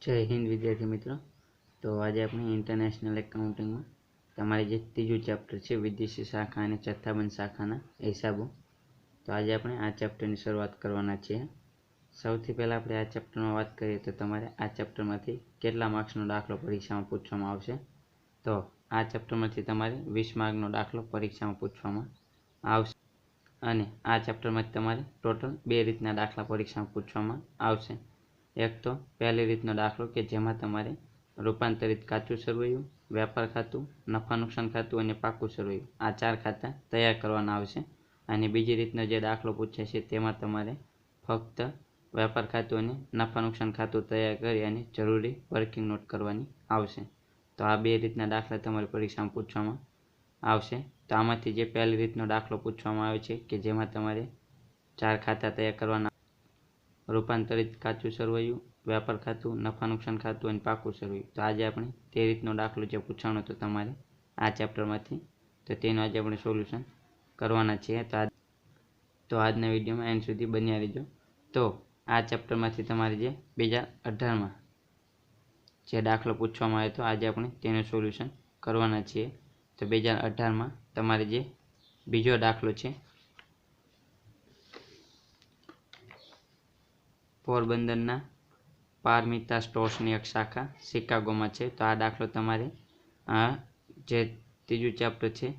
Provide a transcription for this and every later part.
जय हिंद विद्यार्थी मित्रों। तो आज अपने इंटरनेशनल एकाउंटिंग में तमारे जे तीजू चैप्टर है विदेशी शाखा और जत्थाबंध शाखाना हिसाबों। तो आज अपने आ चैप्टर की शुरुआत करवाना छीए। सौथी पहला अपने आ चैप्टर में बात करिए तो तमारे आ चैप्टर में केटला मार्क्सनो दाखलो परीक्षा में पूछवामां आवशे। तो आ चैप्टर में तमारे 20 मार्कनो दाखलो परीक्षा में पूछवामां आवशे अने आ चैप्टर में तमारे टोटल 2 रीतना दाखला परीक्षा में पूछवामां आवशे। एक तो पहली रीतनो दाखलो के जेमां तमारे रूपांतरित काचुं सरवैयुं, व्यापार खातुं, नफा नुकसान खातुं अने पाकું सरवैयुं आ 4 खाता तैयार करवाना आवशे। अने बीजी रीतनो जे दाखलो पूछाय छे तेमां तमारे फक्त व्यापार खातुं अने नफा नुकसान खातुं तैयार करी अने जरूरी वर्किंग नोट करवानी आवशे। तो आ 2 रीतना दाखला तमारी परीक्षामां पूछवामां आवशे। तो आमांथी जे पहली रीतनो दाखलो पूछवामां आवे छे के जेमां तमारे 4 खाता तैयार करवाना रूपांतरित काचुं सरवैयुं, व्यापार खातुं, नफा नुकसान खातुं अने पाकું सरवैयुं। तो आज आपणे ते रीतनो दाखलो जे पूछाणो तो तमारे आ चैप्टरमांथी तो तेनुं आज आपणे सोल्यूशन करवाना छीए। तो आजना विडियो में एंड सुधी बन्या रहीजो। तो आ चैप्टरमांथी तमारे जे 2018 में जे दाखलो पूछवामां आव्यो तो आज आपणे तेनुं सोल्यूशन करवाना छीए। तो 2018 में तमारे जे बीजो दाखलो छे पोरबंदरना पारमिता स्टोर्सनी एक शाखा शिकागो में है। तो आ दाखलो तमारे जे तीजू चैप्टर है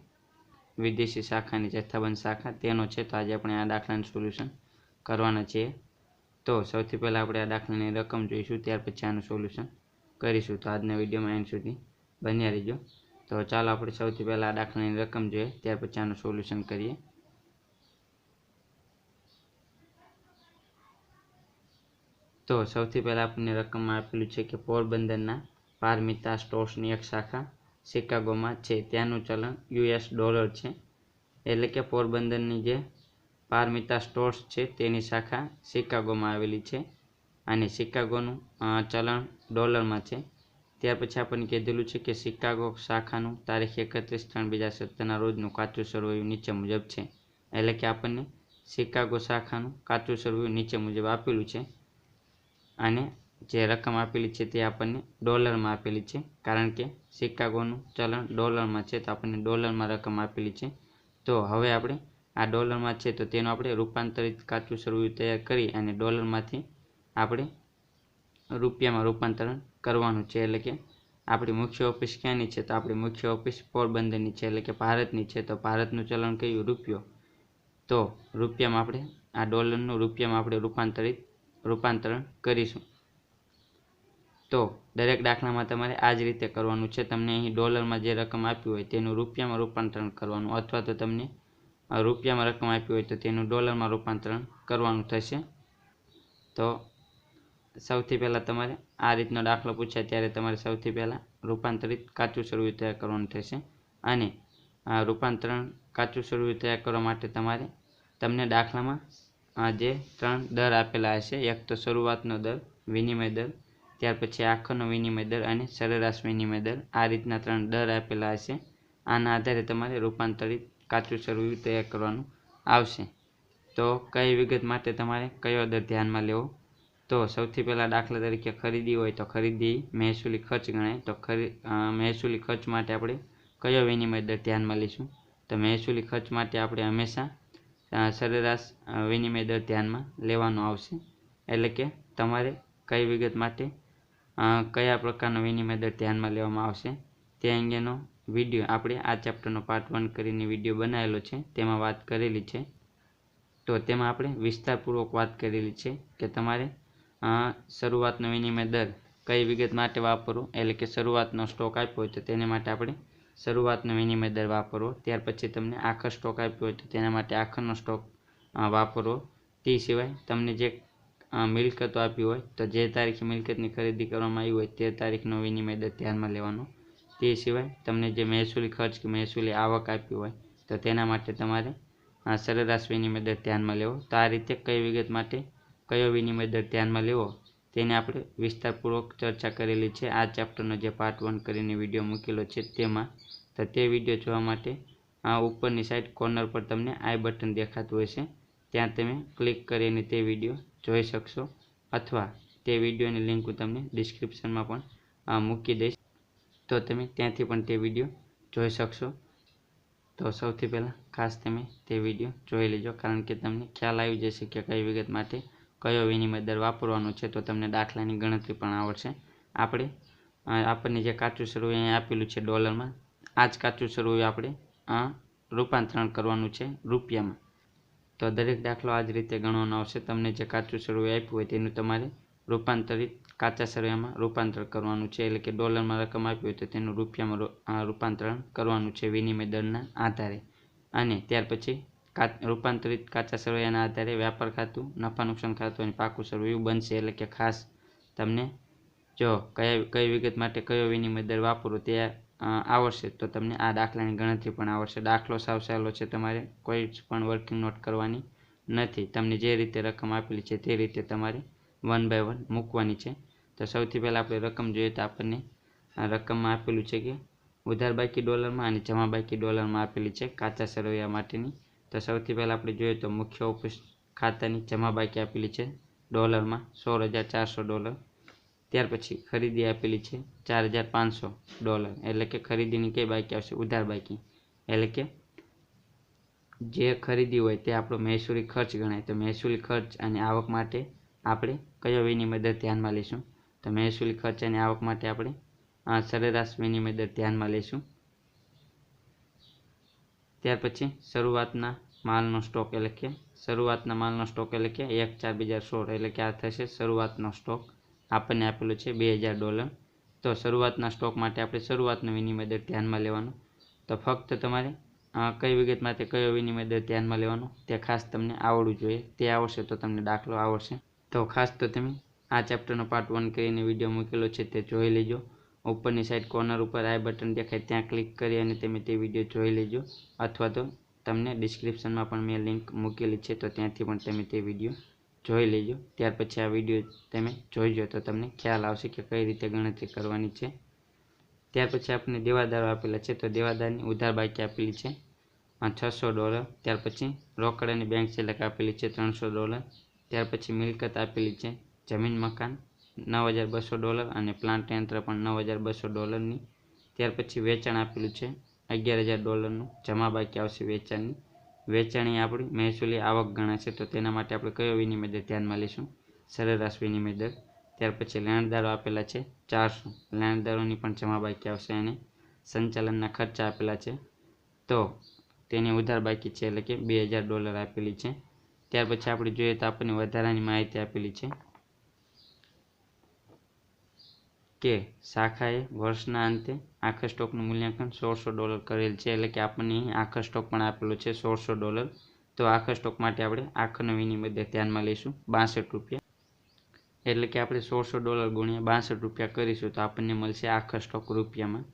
विदेशी शाखा ने जत्थाबंध शाखा तेनो है। तो आज अपने आ दाखलानुं सोल्यूशन करवाना छीए। तो सौथी पहला आपणे आ दाखलानी रकम जोईशुं, त्यार पछी आनुं सोल्यूशन करीशुं। तो आजना विडियो में एंड सुधी बन्या रहीजो। तो चालो आपणे सौथी पहला आ दाखलानी रकम जोईए, त्यार पछी आनुं सोल्यूशन करीए। तो सौथी पहला अपने रकम में आपेलू है कि पोरबंदरना पारमिता स्टोर्सनी एक शाखा शिकागो में है, त्यानुं चलन US डॉलर है। एटले के पोरबंदरनी जे पारमिता स्टोर्स है तेनी शाखा शिकागो में आवेली है अने शिकागोनुं चलन डॉलर में है। त्यार पछी आपणे कीधेलुं छे कि शिकागो शाखानुं तारीख 31/3/2017 ना रोजनुं काचुं सरवैयुं नीचे मुजब है। एटले के आपणे शिकागो शाखानुं काचुं सरवैयुं नीचे मुजब आपेलुं छे अने जे रकम आपेली है ते आपने डॉलर में आपेली है, कारण के शिकागोनुं चलन डॉलर में है। तो आपने डॉलर में रकम आपेली है। तो हवे आपणे आ डॉलर में है तो तेनुं आपणे रूपांतरित काचुं सरवैयुं तैयार करी अने डॉलर मांथी आपणे रूपिया में रूपांतरण करवानुं छे। एटले के आपणी मुख्य ऑफिस क्यांनी छे तो आपणी मुख्य ऑफिस पोरबंदरनी छे, एटले के भारतनी छे। तो भारतनुं चलन कयुं? रूपियो। तो रूपिया में आपणे आ डॉलरनुं रूपिया में आपणे रूपांतरण करीशुं। तो दरेक दाखला में तमारे आ ज रीते करवानुं छे। तमने अहीं डॉलर में जे रकम आपी होय तेनुं रूपिया में रूपांतरण करवानुं, अथवा तो तमने रूपिया में रकम आपी होय तो तेनुं डॉलर में रूपांतरण करवानुं थशे। तो सौथी पहला तमारे आ रीतनो दाखलो पूछाय त्यारे तमारे सौथी पहला रूपांतरित काचुं सरवैयुं तैयार करवानुं थशे अने रूपांतरण काचुं सरवैयुं तैयार करवा माटे तमारे तमने दाखला में जे 3 दर आपेला हशे, एक तो शरूआतनो दर, विनिमय दर, त्यार पछी आखरनो विनिमय दर अने सरेराश विनिमय दर, आ रीतना 3 दर आपेला हशे। आना आधारे तमारे रूपांतरित काचुं सरवैयुं तैयार करवानुं आवशे। तो कई विगत माटे तमारे कयो दर ध्यानमां लेवो? तो सौथी पहला दाखला तरीके खरीदी होय तो खरीदी महसूली खर्च गणाय। तो महसूली खर्च माटे आपणे कयो विनिमय दर ध्यानमां लईशुं? तो महसूली खर्च माटे आपणे हमेशा सरेराश विनिमय दर ध्यानमां लेवानो आवशे। एटले के तमारे कई विगत माटे कया प्रकारनो विनिमय दर ध्यानमां लेवामां आवशे ते अंगेनो विडियो आपणे आ चैप्टरनो पार्ट 1 करीने विडियो बनावेलो छे, तेमां वात करेली छे। तो तेमां आपणे विस्तारपूर्वक वात करेली छे के तमारे शरूआतनो विनिमय दर कई विगत माटे वापरवो। एटले के शरूआतनो स्टॉक आप्यो होय तो तेना माटे आपणे शरूआतनो विनिमय दर वापरवो। त्यार पछी तमने आखर स्टॉक आप्यो होय तो तेना माटे आखरनो स्टॉक वापरवो। ते सिवाय तमने जे मिलकतो आपी होय तो जे तारीखे मिलकतनी खरीदी करवामां आवी होय ते तारीखनो विनिमय दर ध्यानमां लेवानो। ते सिवाय तमने जे महसूली खर्च के महसूली आवक आपी होय तो तेना माटे तमारे सरेराश विनिमय दर ध्यानमां लेवो। तो आ रीते कई विगत माटे कयो विनिमय दर ध्यानमां लेवो तेने आपणे विस्तारपूर्वक चर्चा करेली छे आ चैप्टरनो जे पार्ट 1 करीने विडियो मूकेलो छे तेमां। तो ते विडियो जोवा माटे उपरनी साइड कॉर्नर पर तमने आई बटन देखातुं हशे, त्यां तमे क्लिक करीने ते विडियो जोई शकशो। अथवा તે વિડીયોની લિંક હું તમને ડિસ્ક્રિપ્શનમાં પણ મૂકી દઈશ, તો તમે ત્યાંથી પણ તે વિડીયો જોઈ શકશો. તો સૌથી પહેલાં ખાસ તમે તે વિડીયો જોઈ લેજો, કારણ કે તમને ખ્યાલ આવી જશે કે કઈ વિગત માટે કયો વિનિમય દર વાપરવાનો છે. તો તમને દાખલાની ગણતરી પણ આવડશે. આપણને જે કાચું સરવૈયું અહીંયા આપેલું છે ડોલરમાં, આ જ કાચું સરવૈયું આપણે રૂપાંતરણ કરવાનું છે રૂપિયામાં. તો દરેક દાખલો આ જ રીતે ગણવાનો આવશે. તમને જે કાચું સરવૈયું આપ્યું હોય તેનું તમારે રૂપાંતરિત કાચા સરવૈયામાં રૂપાંતર કરવાનું છે, એટલે કે ડોલરમાં રકમ આપી હોય તો તેનું રૂપિયામાં રૂપાંતરણ કરવાનું છે વિનિમય દરના આધારે. અને ત્યાર પછી રૂપાંતરિત કાચા સરવૈયાના આધારે વ્યાપાર ખાતું, નફા નુકસાન ખાતું અને પાકું સરવૈયું બનશે. એટલે કે ખાસ તમને જો કઈ વિગત માટે કયો વિનિમય દર વાપરો તે આવડશે તો તમને આ દાખલાની ગણતરી પણ આવડશે. દાખલો સાવ સહેલો છે, તમારે કોઈ પણ વર્કિંગ નોટ કરવાની નથી. તમને જે રીતે રકમ આપેલી છે તે રીતે તમારે 1 by 1 મૂકવાની છે. તો સૌથી પહેલાં આપણે રકમ જોઈએ તો આપણને આ રકમમાં આપેલું છે કે ઉધાર બાકી ડોલરમાં અને જમા બાકી ડોલરમાં આપેલી છે કાચા સરવૈયા માટેની. તો સૌથી પહેલાં આપણે જોઈએ તો મુખ્ય ઓફિસ ખાતાની જમા બાકી આપેલી છે ડોલરમાં $16,400. ત્યાર પછી ખરીદી આપેલી છે $4,500, એટલે કે ખરીદીની કઈ બાકી આવશે? ઉધાર બાકી. એટલે કે જે ખરીદી હોય તે આપણો મહેસૂલી ખર્ચ ગણાય. તો મહેસૂલી ખર્ચ અને આવક માટે આપણે કયો વિનિમય દર ધ્યાનમાં લઈશું? તો મહેસૂલી ખર્ચ અને આવક માટે આપણે સરેરાશ વિનિમય દર ધ્યાનમાં લઈશું. ત્યાર પછી શરૂઆતના માલનો સ્ટોક, એટલે કે 1/4/2016, એટલે કે આ થશે શરૂઆતનો સ્ટોક. આપણને આપેલો છે $2,000. તો શરૂઆતના સ્ટોક માટે આપણે શરૂઆતનો વિનિમય દર ધ્યાનમાં લેવાનો. તો ફક્ત તમારે કઈ વિગત માટે કયો વિનિમય દર ધ્યાનમાં લેવાનો તે ખાસ તમને આવડવું જોઈએ. તે આવડશે તો તમને દાખલો આવડશે. તો ખાસ તો તમે આ ચેપ્ટરનો પાર્ટ 1 કરીને વિડીયો મૂકેલો છે તે જોઈ લેજો. ઉપરની સાઈડ કોર્નર ઉપર આઈ બટન દેખાય ત્યાં ક્લિક કરી અને તમે તે વિડીયો જોઈ લેજો, અથવા તો તમને ડિસ્ક્રિપ્શનમાં પણ મેં લિંક મૂકેલી છે તો ત્યાંથી પણ તમે તે વિડીયો જોઈ લેજો. ત્યાર પછી આ વિડીયો તમે જોઈજો તો તમને ખ્યાલ આવશે કે કઈ રીતે ગણતરી કરવાની છે. ત્યાર પછી આપણે દેવાદારો આપેલા છે. તો દેવાદારની ઉધાર બાકી આપેલી છે $600. ત્યાર પછી રોકડ અને બેંક સિલક આપેલી છે $300. ત્યાર પછી મિલકત આપેલી છે જમીન મકાન $9,200 અને પ્લાન્ટ યંત્ર પણ $9,200ની. ત્યાર પછી વેચાણ આપેલું છે $11,000. જમા બાકી આવશે વેચાણની. વેચાણી આપણી મહેસૂલી આવક ગણાશે. તો તેના માટે આપણે કયો વિનિમય દર ધ્યાનમાં લઈશું? સરેરાશ વિનિમય દર. ત્યાર પછી લેણદારો આપેલા છે 400. લેણદારોની પણ જમા બાકી આવશે અને સંચાલનના ખર્ચા આપેલા છે તો તેની ઉધાર બાકી છે, એટલે કે $2,000 આપેલી છે. ત્યાર પછી આપણે જોઈએ તો આપણને વધારાની માહિતી આપેલી છે કે શાખાએ વર્ષના અંતે આખા સ્ટોકનું મૂલ્યાંકન $1,600 કરેલ છે, એટલે કે આપણને અહીં આખા સ્ટોક પણ આપેલો છે $1,600. તો આખા સ્ટોક માટે આપણે આખાનો વિનિમય દર ધ્યાનમાં લઈશું ₹62. એટલે કે આપણે $1,600 ગુણ્યા ₹62 કરીશું તો આપણને મળશે આખા સ્ટોક રૂપિયામાં.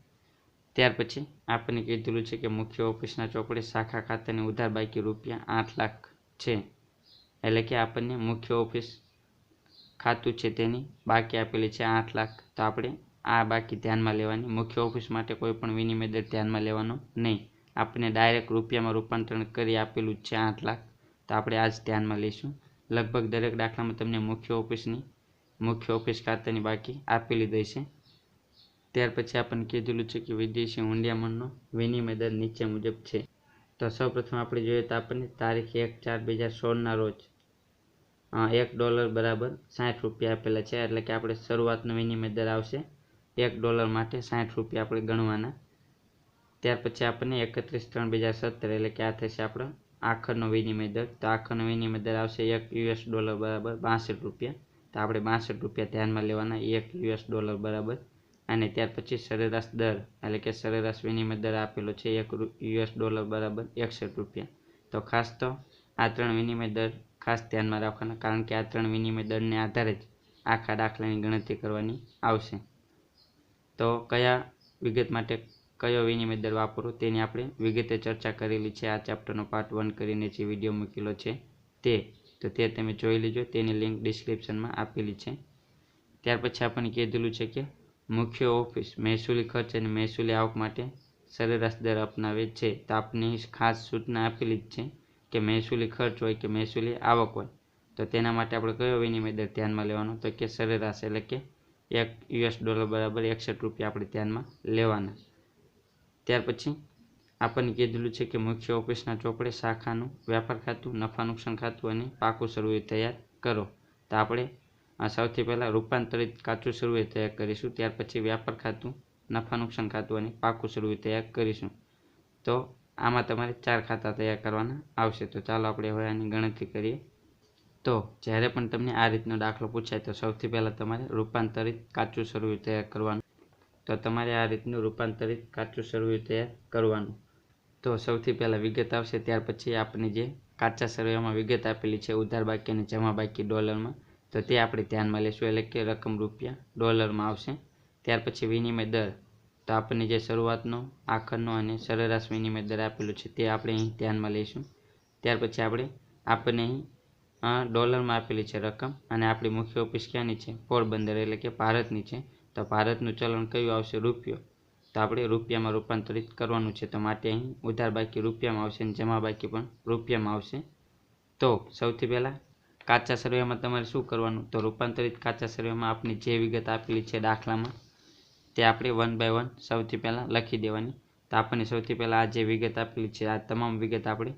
ત્યાર પછી આપણને કીધેલું છે કે મુખ્ય ઓફિસના ચોપડે શાખા ખાતાની ઉધાર બાકી ₹8 લાખ છે, એટલે કે આપણને મુખ્ય ઓફિસ ખાતું છે તેની બાકી આપેલી છે 8 લાખ. તો આપણે આ બાકી ધ્યાનમાં લેવાની. મુખ્ય ઓફિસ માટે કોઈ પણ વિનિમય દર ધ્યાનમાં લેવાનો નહીં. આપણને ડાયરેક્ટ રૂપિયામાં રૂપાંતરણ કરી આપેલું જ છે 8 લાખ. તો આપણે આ જ ધ્યાનમાં લઈશું. લગભગ દરેક દાખલામાં તમને મુખ્ય ઓફિસ ખાતાની બાકી આપેલી રહેશે. ત્યાર પછી આપણને કીધેલું છે કે વિદેશી હુંડિયામણનો વિનિમય દર નીચે મુજબ છે. તો સૌપ્રથમ આપણે જોઈએ તો આપણને તારીખ 1/4/2016ના રોજ $1 બરાબર ₹60 આપેલા છે, એટલે કે આપણે શરૂઆતનો વિનિમય દર આવશે $1 માટે ₹60 આપણે ગણવાના. ત્યાર પછી આપણને 31/3/2017, એટલે કે આ થશે આપણો આખરનો વિનિમય દર. તો આખરનો વિનિમય દર આવશે $1 બરાબર ₹62. તો આપણે ₹62 ધ્યાનમાં લેવાના $1 બરાબર. અને ત્યાર પછી સરેરાશ દર, એટલે કે સરેરાશ વિનિમય દર આપેલો છે $1 બરાબર ₹61. તો ખાસ તો આ 3 વિનિમય દર ખાસ ધ્યાનમાં રાખવાના, કારણ કે આ 3 વિનિમય દરને આધારે જ આખા દાખલાની ગણતરી કરવાની આવશે. તો કયા વિગત માટે કયો વિનિમય દર વાપરો તેની આપણે વિગતે ચર્ચા કરેલી છે આ ચેપ્ટરનો પાર્ટ 1 કરીને જે વિડીયો મૂકેલો છે તે. તો તે તમે જોઈ લેજો, તેની લિંક ડિસ્ક્રિપ્શનમાં આપેલી છે. ત્યાર પછી આપણને કીધેલું છે કે મુખ્ય ઓફિસ મહેસૂલી ખર્ચ અને મહેસૂલી આવક માટે સરેરાશ દર અપનાવે છે. તો આપની ખાસ સૂચના આપેલી જ છે કે મહેસૂલી ખર્ચ હોય કે મહેસૂલી આવક હોય તો તેના માટે આપણે કયો વિનિમય દર ધ્યાનમાં લેવાનો, તો કે સરેરાશ, એટલે કે $1 બરાબર 61 રૂપિયા આપણે ધ્યાનમાં લેવાના. ત્યાર પછી આપણને કીધેલું છે કે મુખ્ય ઓફિસના ચોપડે શાખાનું વ્યાપાર ખાતું, નફા નુકસાન ખાતું અને પાકું સરવૈયું તૈયાર કરો. તો આપણે સૌથી પહેલાં રૂપાંતરિત કાચું સરવૈયું તૈયાર કરીશું. ત્યાર પછી વ્યાપાર ખાતું, નફા નુકસાન ખાતું અને પાકું સરવૈયું તૈયાર કરીશું. તો આમાં તમારે 4 ખાતા તૈયાર કરવાના આવશે. તો ચાલો આપણે હવે આની ગણતરી કરીએ. તો જ્યારે પણ તમને આ રીતનો દાખલો પૂછાય તો સૌથી પહેલાં તમારે રૂપાંતરિત કાચું સરવૈયું તૈયાર કરવાનું. તો તમારે આ રીતનું રૂપાંતરિત કાચું સરવૈયું તૈયાર કરવાનું. તો સૌથી પહેલાં વિગત આવશે. ત્યાર પછી આપણે જે કાચા સરવૈયામાં વિગત આપેલી છે ઉધાર બાકી અને જમા બાકી ડોલરમાં, તો તે આપણે ધ્યાનમાં લેશું, એટલે કે રકમ રૂપિયા ડોલરમાં આવશે. ત્યાર પછી વિનિમય દર, તો આપણને જે શરૂઆતનો, આખરનો અને સરેરાશ વિનિમય દર આપેલું છે તે આપણે અહીં ધ્યાનમાં લઈશું. ત્યાર પછી આપણને અહીં ડોલરમાં આપેલી છે રકમ અને આપણી મુખ્ય ઓફિસ ક્યાંની છે, પોરબંદર, એટલે કે ભારતની છે. તો ભારતનું ચલણ કયું આવશે, રૂપિયો. તો આપણે રૂપિયામાં રૂપાંતરિત કરવાનું છે. તો માટે અહીં ઉધાર બાકી રૂપિયામાં આવશે અને જમા બાકી પણ રૂપિયામાં આવશે. તો સૌથી પહેલાં કાચા સરવૈયામાં તમારે શું કરવાનું, તો રૂપાંતરિત કાચા સરવૈયામાં આપણી જે વિગત આપેલી છે દાખલામાં તે આપણે 1 by 1 સૌથી પહેલાં લખી દેવાની. તો આપણને સૌથી પહેલાં આ જે વિગત આપેલી છે આ તમામ વિગત આપણે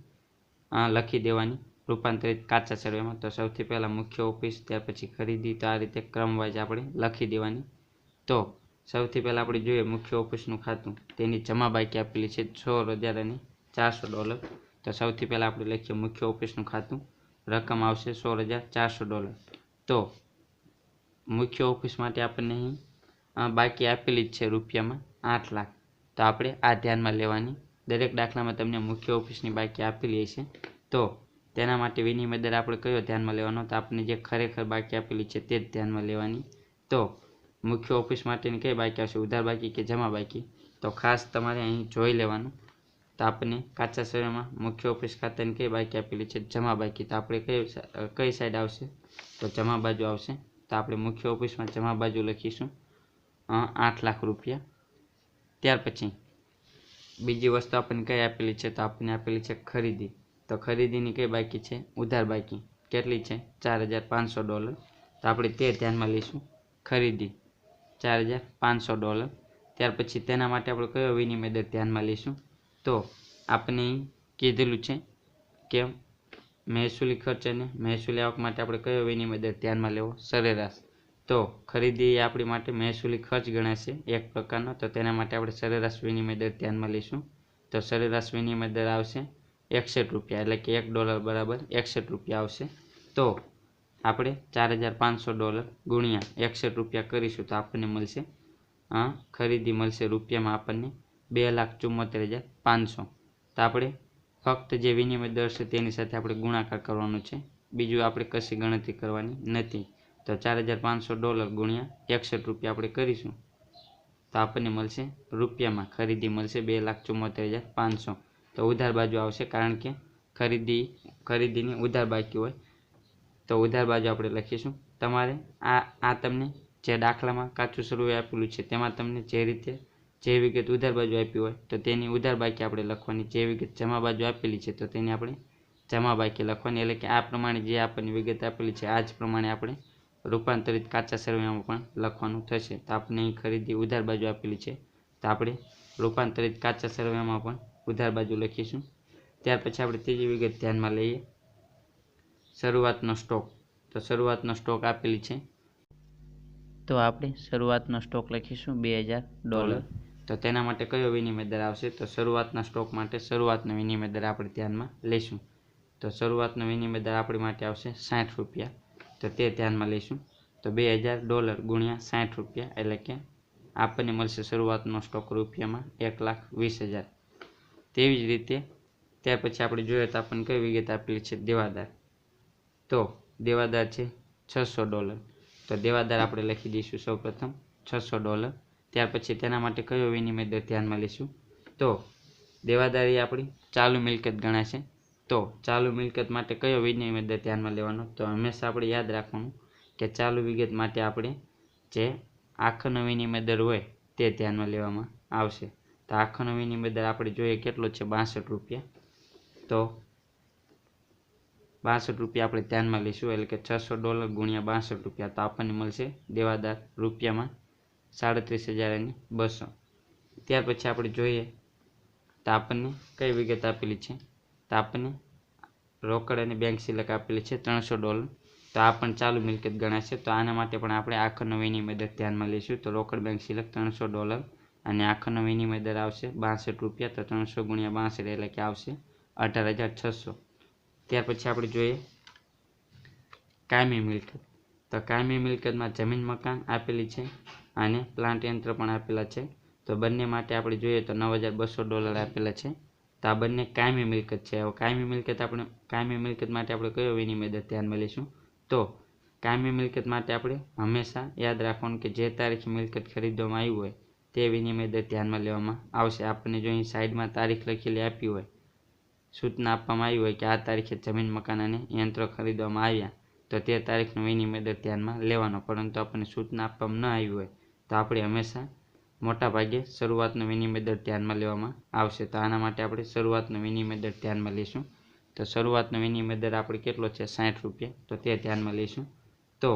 લખી દેવાની રૂપાંતરિત કાચા સરવૈયામાં. તો સૌથી પહેલાં મુખ્ય ઓફિસ, ત્યાર પછી ખરીદી, તો આ રીતે ક્રમવાઇઝ આપણે લખી દેવાની. તો સૌથી પહેલાં આપણે જોઈએ મુખ્ય ઓફિસનું ખાતું, તેની જમા બાકી આપેલી છે $16,400. તો સૌથી પહેલાં આપણે લખીએ મુખ્ય ઓફિસનું ખાતું, રકમ આવશે $16,400. તો મુખ્ય ઓફિસ માટે આપણને અહીં બાકી આપેલી જ છે રૂપિયામાં 8 લાખ. તો આપણે આ ધ્યાનમાં લેવાની. દરેક દાખલામાં તમને મુખ્ય ઓફિસની બાકી આપેલી હશે. તો તેના માટે વિનિમય દર આપણે કયો ધ્યાનમાં લેવાનો, તો આપણે જે ખરેખર બાકી આપેલી છે તે જ ધ્યાનમાં લેવાની. તો મુખ્ય ઓફિસ માટેની કઈ બાકી આવશે, ઉધાર બાકી કે જમા બાકી, તો ખાસ તમારે અહીં જોઈ લેવાનું. તો આપણને કાચા સરવૈયામાં મુખ્ય ઓફિસ ખાતાની કઈ બાકી આપેલી છે, જમા બાકી. તો આપણે કઈ સાઈડ આવશે, તો જમા બાજુ આવશે. તો આપણે મુખ્ય ઓફિસમાં જમા બાજુ લખીશું 8 લાખ રૂપિયા. ત્યાર પછી બીજી વસ્તુ આપણને કઈ આપેલી છે, તો આપણને આપેલી છે ખરીદી. તો ખરીદીની કઈ બાકી છે, ઉધાર બાકી, કેટલી છે, $4,500. તો આપણે તે ધ્યાનમાં લઈશું, ખરીદી $4,500. ત્યાર પછી તેના માટે આપણે કયો વિનિમય દર ધ્યાનમાં લઈશું, તો આપણે અહીં કીધેલું છે કે મહેસૂલી ખર્ચ અને મહેસૂલી આવક માટે આપણે કયો વિનિમય દર ધ્યાનમાં લેવો, સરેરાશ. તો ખરીદી એ આપણી માટે મહેસૂલી ખર્ચ ગણાશે એક પ્રકારનો. તો તેના માટે આપણે સરેરાશ વિનિમય દર ધ્યાનમાં લઈશું. તો સરેરાશ વિનિમય દર આવશે 61 રૂપિયા, એટલે કે $1 બરાબર 61 રૂપિયા આવશે. તો આપણે $4,500 ગુણ્યા 61 રૂપિયા કરીશું તો આપણને મળશે ખરીદી મળશે રૂપિયામાં આપણને 2,74,500. તો આપણે ફક્ત જે વિનિમય દર છે તેની સાથે આપણે ગુણાકાર કરવાનો છે, બીજું આપણે કશી ગણતરી કરવાની નથી. તો $4,500 ગુણ્યા 61 રૂપિયા આપણે કરીશું તો આપણને મળશે રૂપિયામાં ખરીદી મળશે 2,74,500. તો ઉધાર બાજુ આવશે, કારણ કે ખરીદીની ઉધાર બાકી હોય તો ઉધાર બાજુ આપણે લખીશું. તમારે આ તમને જે દાખલામાં કાચું સરવૈયું આપેલું છે તેમાં તમને જે રીતે જે વિગત ઉધાર બાજુ આપી હોય તો તેની ઉધાર બાકી આપણે લખવાની, જે વિગત જમા બાજુ આપેલી છે તો તેની આપણે જમા બાકી લખવાની. એટલે કે આ પ્રમાણે જે આપણને વિગત આપેલી છે આ જ પ્રમાણે આપણે રૂપાંતરિત કાચા સરવૈયામાં પણ લખવાનું થશે. તો આપણે અહીં ખરીદી ઉધાર બાજુ આપેલી છે તો આપણે રૂપાંતરિત કાચા સરવૈયામાં પણ ઉધાર બાજુ લખીશું. ત્યાર પછી આપણે ત્રીજી વિગત ધ્યાનમાં લઈએ, શરૂઆતનો સ્ટોક. તો શરૂઆતનો સ્ટોક આપેલી છે તો આપણે શરૂઆતનો સ્ટોક લખીશું $2,000. તો તેના માટે કયો વિનિમય દર આવશે, તો શરૂઆતના સ્ટોક માટે શરૂઆતનો વિનિમય દર આપણે ધ્યાનમાં લઈશું. તો શરૂઆતનો વિનિમય દર આપણી માટે આવશે 60 રૂપિયા. તો તે ધ્યાનમાં લઈશું. તો $2,000 ગુણ્યા 60 રૂપિયા, એટલે કે આપણને મળશે શરૂઆતનો સ્ટોક રૂપિયામાં 1,20,000. તેવી જ રીતે ત્યાર પછી આપણે જોઈએ તો આપણને કઈ વિગત આપેલી છે, દેવાદાર. તો દેવાદાર છે $600. તો દેવાદાર આપણે લખી દઈશું સૌપ્રથમ $600. ત્યાર પછી તેના માટે કયો વિનિમય દર ધ્યાનમાં લઈશું, તો દેવાદારી આપણી ચાલુ મિલકત ગણાશે. તો ચાલુ મિલકત માટે કયો વિનિમય દર ધ્યાનમાં લેવાનો, તો હંમેશા આપણે યાદ રાખવાનું કે ચાલુ વિગત માટે આપણે જે આખરનો વિનિમય દર હોય તે ધ્યાનમાં લેવામાં આવશે. તો આખરનો વિનિમય દર આપણે જોઈએ કેટલો છે, 62 રૂપિયા. તો રૂપિયા આપણે ધ્યાનમાં લઈશું, એટલે કે $600 ગુણ્યા 62 રૂપિયા, તો આપણને મળશે દેવાદાર રૂપિયામાં 37,200। ત્યાર પછી આપણે જોઈએ તો આપણને કઈ વિગત આપેલી છે, તો આપણને રોકડ અને બેંક સિલક આપેલી છે $300, તો આ પણ ચાલુ મિલકત ગણાશે। તો આના માટે પણ આપણે આખરનો વિનિમય દર ધ્યાનમાં લઈશું, તો રોકડ બેંક સિલક $300 અને આખરનો વિનિમય દર આવશે 62 રૂપિયા, તો 300 ગુણ્યા 62 એટલે કે આવશે 18,600। ત્યાર પછી આપણે જોઈએ કાયમી મિલકત, તો કાયમી મિલકતમાં જમીન મકાન આપેલી છે અને પ્લાન્ટ યંત્ર પણ આપેલા છે, તો બંને માટે આપણે જોઈએ તો $9,200 આપેલા છે, તો આ બંને કાયમી મિલકત છે। હવે કાયમી મિલકત માટે આપણે કયો વિનિમય દર ધ્યાનમાં લઈશું, તો કાયમી મિલકત માટે આપણે હંમેશા યાદ રાખવાનું કે જે તારીખે મિલકત ખરીદવામાં આવી હોય તે વિનિમય દર ધ્યાનમાં લેવામાં આવશે। આપણને જો અહીં સાઈડમાં તારીખ લખેલી આપી હોય, સૂચના આપવામાં આવી હોય કે આ તારીખે જમીન મકાન અને યંત્રો ખરીદવામાં આવ્યા, તો તે તારીખનો વિનિમય દર ધ્યાનમાં લેવાનો, પરંતુ આપણને સૂચના આપવામાં ન આવી હોય તો આપણે હંમેશા મોટા ભાગે શરૂઆતનો વિનિમય દર ધ્યાનમાં લેવામાં આવશે। તો આના માટે આપણે શરૂઆતનો વિનિમય દર ધ્યાનમાં લઈશું, તો શરૂઆતનો વિનિમય દર આપણે કેટલો છે 60 રૂપિયા, તો તે ધ્યાનમાં લઈશું। તો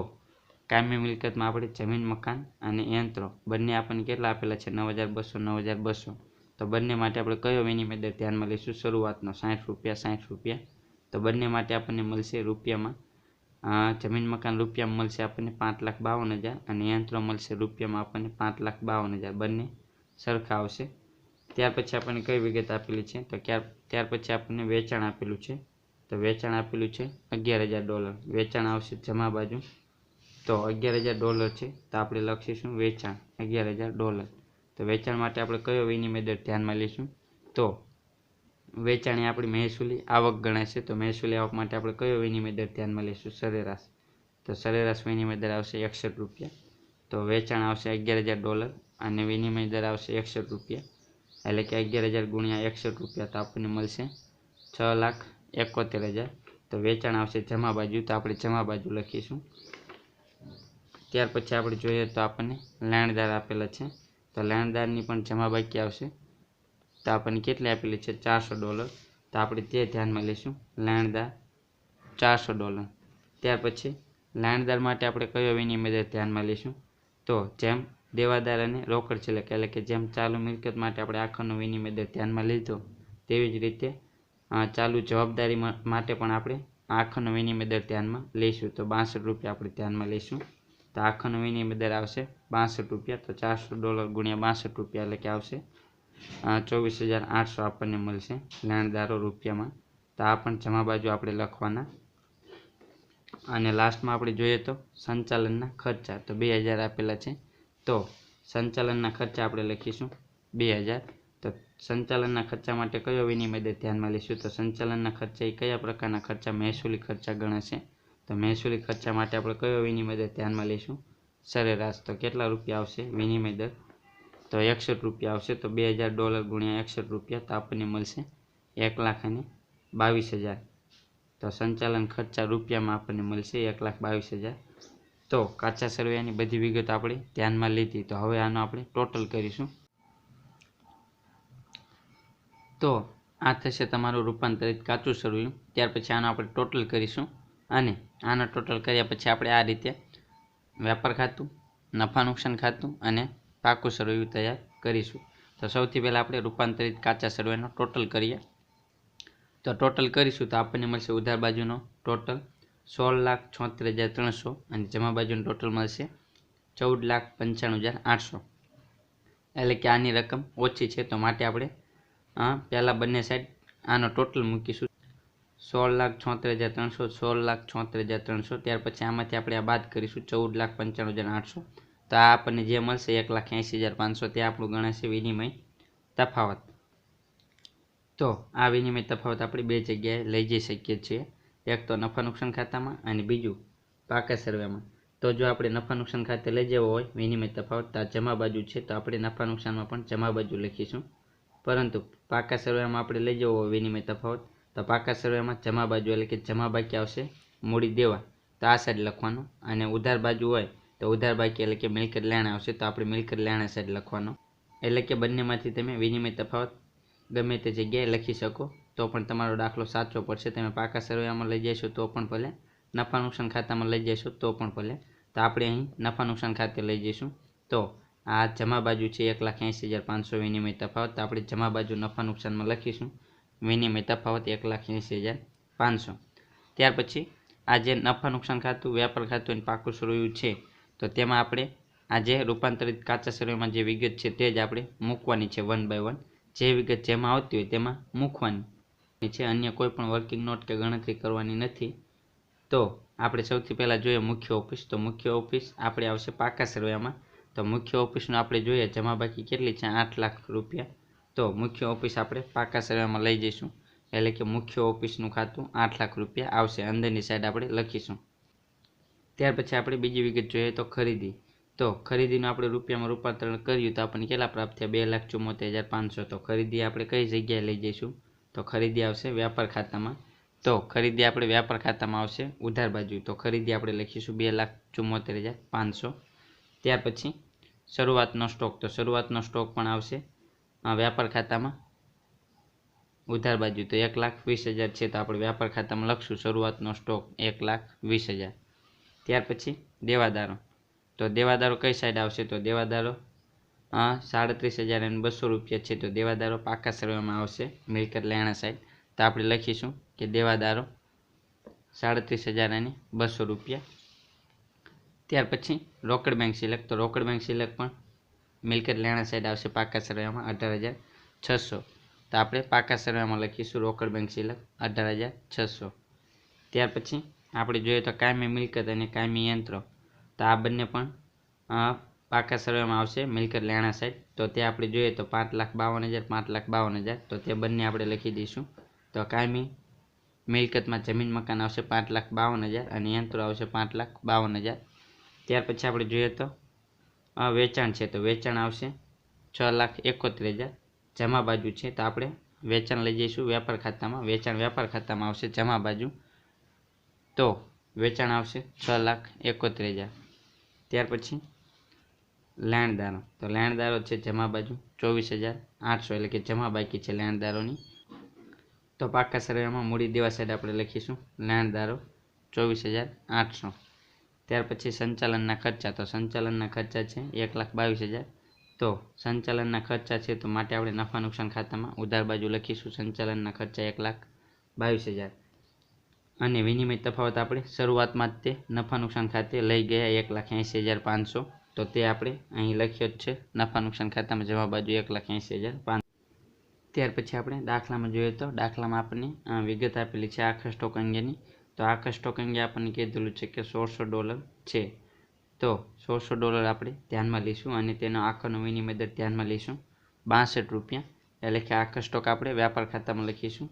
કાયમી મિલકતમાં આપણે જમીન મકાન અને યંત્રો બંને આપણને કેટલા આપેલા છે 9,200, તો બંને માટે આપણે કયો વિનિમય દર ધ્યાનમાં લઈશું, શરૂઆતનો 60 રૂપિયા, તો બંને માટે આપણને મળશે રૂપિયામાં, જમીન મકાન રૂપિયામાં મળશે આપણને 5,52,000 અને યંત્રો મળશે રૂપિયામાં આપણને 5,52,000, બંને સરખા આવશે। ત્યાર પછી આપણને કઈ વિગત આપેલી છે, તો ત્યાર પછી આપણને વેચાણ આપેલું છે, તો વેચાણ આપેલું છે $11,000, વેચાણ આવશે જમા બાજુ, તો $11,000 છે, તો આપણે લખીશું વેચાણ $11,000, તો વેચાણ માટે આપણે કયો વિનિમય દર ધ્યાનમાં લઈશું, તો વેચાણ એ આપણી મહેસૂલી આવક ગણાશે, તો મહેસૂલી આવક માટે આપણે કયો વિનિમય દર ધ્યાનમાં લઈશું, સરેરાશ, તો સરેરાશ વિનિમય દર આવશે 61 રૂપિયા, તો વેચાણ આવશે $11,000 અને વિનિમય દર આવશે 61 રૂપિયા, એટલે કે 11,000 ગુણ્યા 61 રૂપિયા, તો આપણને મળશે 6,71,000, તો વેચાણ આવશે જમા બાજુ, તો આપણે જમા બાજુ લખીશું। ત્યાર પછી આપણે જોઈએ તો આપણને લેણદાર આપેલા છે, તો લેણદારની પણ જમા બાકી આવશે, તો આપણને કેટલી આપેલી છે $400, તો આપણે તે ધ્યાનમાં લઈશું, લેણદાર $400। ત્યાર પછી લેણદાર માટે આપણે કયો વિનિમય દર ધ્યાનમાં લઈશું, તો જેમ દેવાદાર અને રોકડ સિલક, એટલે કે જેમ ચાલુ મિલકત માટે આપણે આખરનો વિનિમય દર ધ્યાનમાં લીધો, તેવી જ રીતે ચાલુ જવાબદારી માટે પણ આપણે આખરનો વિનિમય દર ધ્યાનમાં લઈશું, તો 62 રૂપિયા આપણે ધ્યાનમાં લઈશું, તો આખરનો વિનિમય દર આવશે 62 રૂપિયા, તો $400 ગુણ્યા 62 રૂપિયા એટલે કે આવશે 24,800 આપણને મળશે લેણદારો રૂપિયામાં, તો આ પણ જમા બાજુ આપણે લખવાના। અને લાસ્ટમાં આપણે જોઈએ તો સંચાલનના ખર્ચા, તો 2,000 આપેલા છે, તો સંચાલનના ખર્ચા આપણે લખીશું 2,000, તો સંચાલનના ખર્ચા માટે કયો વિનિમય દર ધ્યાનમાં લઈશું, તો સંચાલનના ખર્ચા એ કયા પ્રકારના ખર્ચા, મહેસૂલી ખર્ચા ગણાશે, તો મહેસૂલી ખર્ચા માટે આપણે કયો વિનિમય દર ધ્યાનમાં લઈશું, સરેરાશ, તો કેટલા રૂપિયા આવશે વિનિમય દર, તો 61 રૂપિયા આવશે, તો $2,000 ગુણ્યા 61 રૂપિયા, તો આપણને મળશે 1,22,000, તો સંચાલન ખર્ચા રૂપિયામાં આપણને મળશે 1,22,000। તો કાચા સરવૈયાની બધી વિગત આપણે ધ્યાનમાં લીધી, તો હવે આનો આપણે ટોટલ કરીશું, તો આ થશે તમારું રૂપાંતરિત કાચું સરવૈયું। ત્યાર પછી આનો આપણે ટોટલ કરીશું, અને આનો ટોટલ કર્યા પછી આપણે આ રીતે વ્યાપાર ખાતું, નફા નુકસાન ખાતું અને પાકું સરવૈયું તૈયાર કરીશું। તો સૌથી પહેલાં આપણે રૂપાંતરિત કાચા સરવૈયાનો ટોટલ કરીએ, તો ટોટલ કરીશું તો આપણને મળશે ઉધાર બાજુનો ટોટલ 16,76,300 અને જમા બાજુનું ટોટલ મળશે 14,95,800, એટલે કે આની રકમ ઓછી છે, તો માટે આપણે પહેલાં બંને સાઈડ આનો ટોટલ મૂકીશું 16,76,300, 16,76,300, ત્યાર પછી આમાંથી આપણે આ બાદ કરીશું 14,95,800, તો આ આપણને જે મળશે 1,80,500, તે આપણું ગણાશે વિનિમય તફાવત। તો આ વિનિમય તફાવત આપણે બે જગ્યાએ લઈ જઈ શકીએ છીએ, એક તો નફા નુકસાન ખાતામાં અને બીજું પાકા સરવૈયામાં। તો જો આપણે નફા નુકસાન ખાતે લઈ જવો હોય વિનિમય તફાવત, તો આ જમા બાજુ છે, તો આપણે નફા નુકસાનમાં પણ જમા બાજુ લખીશું, પરંતુ પાકા સરવૈયામાં આપણે લઈ જવો હોય વિનિમય તફાવત, તો પાકા સરવૈયામાં જમા બાજુ એટલે કે જમા બાકી આવશે મૂડી દેવા, તો આ સાઈડ લખવાનું, અને ઉધાર બાજુ હોય તો ઉધાર બાકી એટલે કે મિલકત લેણા આવશે, તો આપણે મિલકત લેણા સાઈડ લખવાનો, એટલે કે બંનેમાંથી તમે વિનિમય તફાવત ગમે તે જગ્યાએ લખી શકો તો પણ તમારો દાખલો સાચો પડશે. તમે પાકા સરવૈયામાં લઈ જશો તો પણ ભલે, નફા નુકસાન ખાતામાં લઈ જશો તો પણ ભલે. તો આપણે અહીં નફા નુકસાન ખાતે લઈ જઈશું. તો આ જમા બાજુ છે 1,80,500 વિનિમય તફાવત. તો આપણે જમા બાજુ નફા નુકસાનમાં લખીશું વિનિમય તફાવત 1,80,500. ત્યાર પછી આ જે નફા નુકસાન ખાતું, વ્યાપાર ખાતું અને પાકું સરવૈયું છે, તો તેમાં આપણે આ જે રૂપાંતરિત કાચા સરવૈયામાં જે વિગત છે તે જ આપણે મૂકવાની છે 1 by 1. જે વિગત જેમાં આવતી હોય તેમાં મૂકવાની છે. અન્ય કોઈ પણ વર્કિંગ નોટ કે ગણતરી કરવાની નથી. તો આપણે સૌથી પહેલાં જોઈએ મુખ્ય ઓફિસ. તો મુખ્ય ઓફિસ આપણે આવશે પાકા સરવૈયામાં. તો મુખ્ય ઓફિસનું આપણે જોઈએ જમા બાકી કેટલી છે, 8 લાખ રૂપિયા. તો મુખ્ય ઓફિસ આપણે પાકા સરવૈયામાં લઈ જઈશું, એટલે કે મુખ્ય ઓફિસનું ખાતું 8 લાખ રૂપિયા આવશે. અંદરની સાઈડ આપણે લખીશું. ત્યાર પછી આપણે બીજી વિગત જોઈએ તો ખરીદી. તો ખરીદીનું આપણે રૂપિયામાં રૂપાંતરણ કર્યું તો આપણને કેટલા પ્રાપ્ત થયા, 2,74,500. તો ખરીદી આપણે કઈ જગ્યાએ લઈ જઈશું, તો ખરીદી આવશે વ્યાપાર ખાતામાં. તો ખરીદી આપણે વ્યાપાર ખાતામાં આવશે ઉધાર બાજુ. તો ખરીદી આપણે લખીશું 2,74,500. ત્યાર પછી શરૂઆતનો સ્ટોક. તો શરૂઆતનો સ્ટોક પણ આવશે વ્યાપાર ખાતામાં ઉધાર બાજુ. તો 1,20,000 છે, તો આપણે વ્યાપાર ખાતામાં લખશું શરૂઆતનો સ્ટોક 1,20,000. ત્યાર પછી દેવાદારો. તો દેવાદારો કઈ સાઈડ આવશે, તો દેવાદારો 37,200 રૂપિયા છે. તો દેવાદારો પાકા સરવૈયામાં આવશે મિલકત લેણા સાઈડ. તો આપણે લખીશું કે દેવાદારો 37,200 રૂપિયા. ત્યાર પછી રોકડ બેંક સિલેક્ટ. તો રોકડ બેંક સિલેક્ટ પણ મિલકત લેણા સાઈડ આવશે પાકા સરવૈયામાં 18,600. તો આપણે પાકા સરવૈયામાં લખીશું રોકડ બેંક સિલેક્ટ 18,600. ત્યાર પછી આપણે જોઈએ તો કાયમી મિલકત અને કાયમી યંત્રો. તો આ બંને પણ પાકા સરવૈયામાં આવશે મિલકત લેણા સાઈડ. તો તે આપણે જોઈએ તો 5,52,000, 5,52,000. તો તે બંને આપણે લખી દઈશું. તો કાયમી મિલકતમાં જમીન મકાન આવશે 5,52,000 અને યંત્રો આવશે 5,52,000. ત્યાર પછી આપણે જોઈએ તો વેચાણ છે. તો વેચાણ આવશે 6,71,000. જમા બાજુ છે, તો આપણે વેચાણ લઈ જઈશું વ્યાપાર ખાતામાં. વેચાણ વ્યાપાર ખાતામાં આવશે જમા બાજુ. તો વેચાણ આવશે 6,71,000. ત્યાર પછી લેણદારો. તો લેણદારો છે જમા બાજુ 24,800, એટલે કે જમા બાકી છે લેણદારોની. તો પાકા સરવૈયામાં મૂડી દેવા સાઈડ આપણે લખીશું લેણદારો 24,800. ત્યાર પછી સંચાલનના ખર્ચા. તો સંચાલનના ખર્ચા છે 1,22,000. તો સંચાલનના ખર્ચા છે, તો માટે આપણે નફા નુકસાન ખાતામાં ઉધાર બાજુ લખીશું સંચાલનના ખર્ચા 1,22,000. અને વિનિમય તફાવત આપણે શરૂઆતમાં જ તે નફા નુકસાન ખાતે લઈ ગયા 1,80,500. તો તે આપણે અહીં લખ્યો જ છે નફા નુકસાન ખાતામાં જમા બાજુ 1,80,500. ત્યાર પછી આપણે દાખલામાં જોઈએ તો દાખલામાં આપણને વિગત આપેલી છે આખા સ્ટોક અંગેની. તો આખા સ્ટોક અંગે આપણને કીધેલું છે કે $1,600 છે. તો $1,600 આપણે ધ્યાનમાં લઈશું અને તેનો આખાનો વિનિમય દર ધ્યાનમાં લઈશું 62 રૂપિયા. એટલે કે આખા સ્ટોક આપણે વ્યાપાર ખાતામાં લખીશું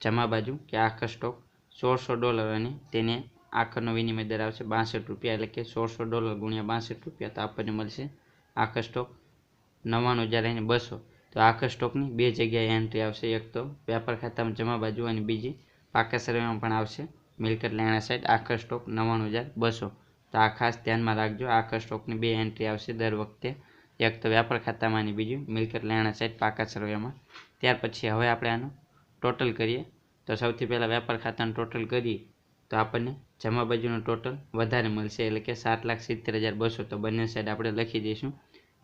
જમા બાજુ કે આખા સ્ટોક $1,600 અને તેને આખાનો વિનિમય દર આવશે 62 રૂપિયા. એટલે કે $1,600 ગુણ્યા 62 રૂપિયા. તો આપણને મળશે આખા સ્ટોક 99,200. તો આખા સ્ટોકની બે જગ્યાએ એન્ટ્રી આવશે, એક તો વ્યાપાર ખાતામાં જમા બાજુ અને બીજી પાકા સરવૈયામાં પણ આવશે મિલકત લેણા સાઈડ આખા સ્ટોક 99,200. તો આ ખાસ ધ્યાનમાં રાખજો. આખા સ્ટોકની બે એન્ટ્રી આવશે દર વખતે, એક તો વ્યાપાર ખાતામાં અને બીજું મિલકત લેણા સાઈડ પાકા સરવૈયામાં. ત્યાર પછી હવે આપણે આનું ટોટલ કરીએ. તો સૌથી પહેલાં વ્યાપાર ખાતાનું ટોટલ કરીએ તો આપણને જમા બાજુનું ટોટલ વધારે મળશે, એટલે કે 7,70,200. તો બંને સાઈડ આપણે લખી દઈશું.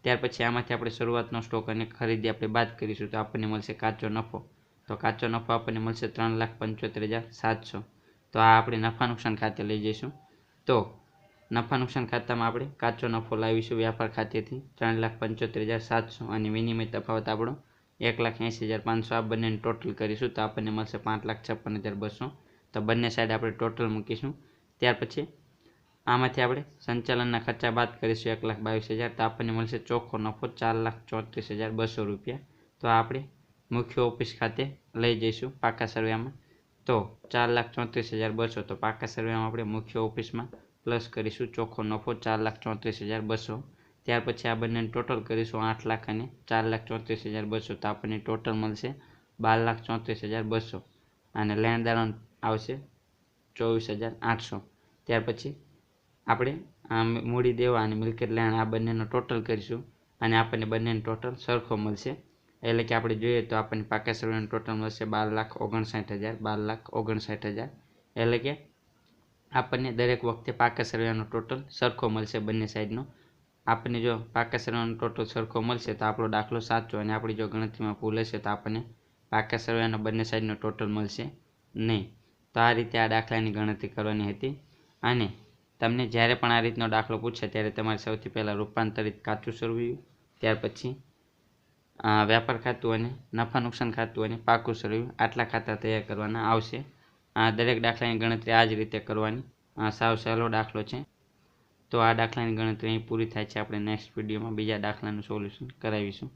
ત્યાર પછી આમાંથી આપણે શરૂઆતનો સ્ટોક અને ખરીદી આપણે બાદ કરીશું તો આપણને મળશે કાચો નફો. તો કાચો નફો આપણને મળશે 3,75,700. તો આ આપણે નફા નુકસાન ખાતે લઈ જઈશું. તો નફા નુકસાન ખાતામાં આપણે કાચો નફો લાવીશું વ્યાપાર ખાતેથી 3,75,700 અને વિનિમય તફાવત આપણો 1,80,500. આ બંનેને ટોટલ કરીશું તો આપણને મળશે 5,56,200. તો બંને સાઈડ આપણે ટોટલ મૂકીશું. ત્યાર પછી આમાંથી આપણે સંચાલનના ખર્ચા બાદ કરીશું 1,22,000. તો આપણને મળશે ચોખ્ખો નફો 4,34,200 રૂપિયા. તો આપણે મુખ્ય ઓફિસ ખાતે લઈ જઈશું પાકા સરવૈયામાં. તો 4,34,200. તો પાકા સરવૈયામાં આપણે મુખ્ય ઓફિસમાં પ્લસ કરીશું ચોખ્ખો નફો 4,34,200. ત્યાર પછી આ બંનેને ટોટલ કરીશું 8 લાખ અને 4,34,200. તો આપણને ટોટલ મળશે 12,34,200 અને લેણદારો આવશે 24,800. ત્યાર પછી આપણે મૂડી દેવા અને મિલકત લેણ આ બંનેનો ટોટલ કરીશું અને આપણને બંનેનો ટોટલ સરખો મળશે એટલે કે આપણે જોઈએ તો આપણને પાકા સરવાળાનું ટોટલ મળશે 12,59,000, 12,59,000. એટલે કે આપણને દરેક વખતે પાકા સરવાળાનો ટોટલ સરખો મળશે બંને સાઈડનો. આપણને જો પાકા સરવાળાનો ટોટલ સરખો મળશે તો આપણો દાખલો સાચો, અને આપણી જો ગણતરીમાં ભૂલ હશે તો આપણને પાકા સરવાળાનો બંને સાઈડનો ટોટલ મળશે નહીં. તો આ રીતે આ દાખલાની ગણતરી કરવાની હતી. અને તમને જ્યારે પણ આ રીતનો દાખલો પૂછે ત્યારે તમારે સૌથી પહેલાં રૂપાંતરિત કાચું સરવૈયું, ત્યાર પછી વ્યાપાર ખાતું અને નફા નુકસાન ખાતું અને પાકું સરવૈયું, આટલા ખાતા તૈયાર કરવાના આવશે. દરેક દાખલાની ગણતરી આ જ રીતે કરવાની. સાવ સહેલો દાખલો છે. તો આ દાખલાની ગણતરી અહીં પૂરી થાય છે. આપણે નેક્સ્ટ વિડીયોમાં બીજા દાખલાનું સોલ્યુશન કરાવીશું.